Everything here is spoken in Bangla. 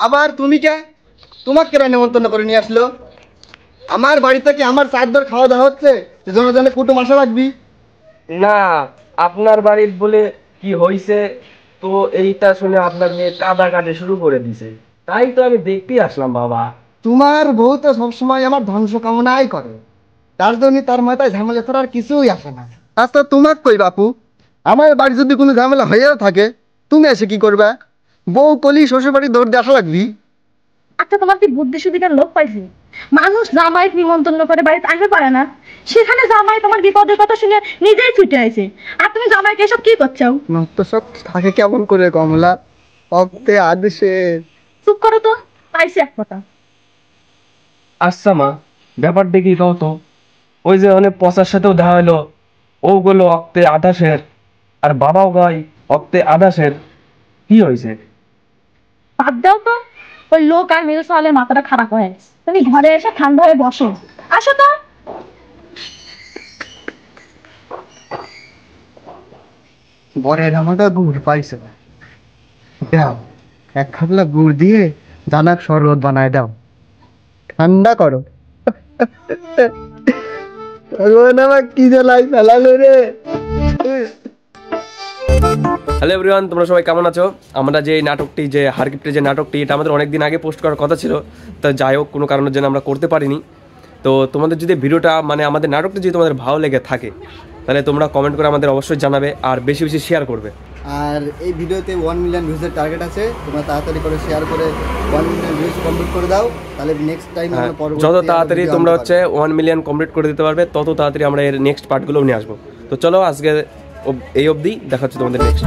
আবার তুমি কে? তোমাকে কেন নেমন্তন্ন করে নিয়ে আসলো? আমার বাড়িতে কি আমার চারদর খাওয়া দাওয়া হচ্ছে? জনে জনে কুটুম আশা রাখবি? না, আপনার বাড়ির বলে কি হইছে, তো এইটা শুনে আপনার মেয়ে কাঁদে শুরু করে দিছে, তাই তো আমি দেখতেই আসলাম বাবা। তোমার বউ তো সবসময় আমার ধ্বংস কামনাই করে, তার জন্য তার মাথায় ঝামেলা ছাড়া আর কিছুই আসে না। আচ্ছা তোমাক কই বাপু, আমার বাড়ি যদি কোনো ঝামেলা হয়েও থাকে, তুমি এসে কি করবে? বউ কলি শ্বশুর বাড়ি দৌড় দিয়ে আসা লাগবি? আচ্ছা, তোমার কি বুদ্ধি শুদ্ধিকার লোক পাইছি? মানুষ জামাই নিমন্ত্রণ করে বাড়িতে আসতে পারে না, সেখানে জামাই তোমার বিপদের কথা শুনে নিজেই ছুটে আইছে, আর তুমি জামাইকে এসব কি করছো? তো সব থাকে কেমন করে কমলা, অক্তে আদেশে। চুপ করো তো, পাইছি এক কথা। আচ্ছা মা, ব্যাপার দেখি কও তো, ওই যে অনেক পচার সাথেও দেখা হলো, ও গুলো অক্তে আদাসের, আর বাবাও গাই অক্তে আদাসের, কি হয়েছে? বাদ দাও তো, ওই লোক আর মেয়ে সালের মাথাটা খারাপ হয়ে গেছে। তুমি ঘরে এসে ঠান্ডা হয়ে বসো, আসো তো। বরের আমাকে গুড় পাইছে, দাও এক খাবলা গুড় দিয়ে দানাক শরবত বানায় দাও, ঠান্ডা করো। ভগবান আমার কি জ্বালাই ফেলালো রে। হ্যালো এভরিওয়ান, তোমরা সবাই কেমন আছো? আমরা যে নাটকটি, যে হারকিপ্টের যে নাটকটি, এটা আমাদের অনেক দিন আগে পোস্ট করার কথা ছিল, তো যাই হোক কোনো কারণের জন্য আমরা করতে পারিনি। তো তোমাদের যদি ভিডিওটা, মানে আমাদের নাটকটা যদি তোমাদের ভালো লেগে থাকে, তাহলে তোমরা কমেন্ট করে আমাদের অবশ্যই জানাবে, আর বেশি বেশি শেয়ার করবে। আর এই ভিডিওতে 1 মিলিয়ন ভিউজের টার্গেট আছে, তোমরা তাড়াতাড়ি করে শেয়ার করে 1 মিলিয়ন ভিউজ কমপ্লিট করে দাও, তাহলে নেক্সট টাইম আমরা পরবর্তী যত তাড়াতাড়ি তোমরা হচ্ছে 1 মিলিয়ন কমপ্লিট করে দিতে পারবে, তত তাড়াতাড়ি আমরা এর নেক্সট পার্টগুলো নিয়ে আসবো। তো চলো আজকে এই অবধি, দেখা হচ্ছে তোমাদের নেক্সট।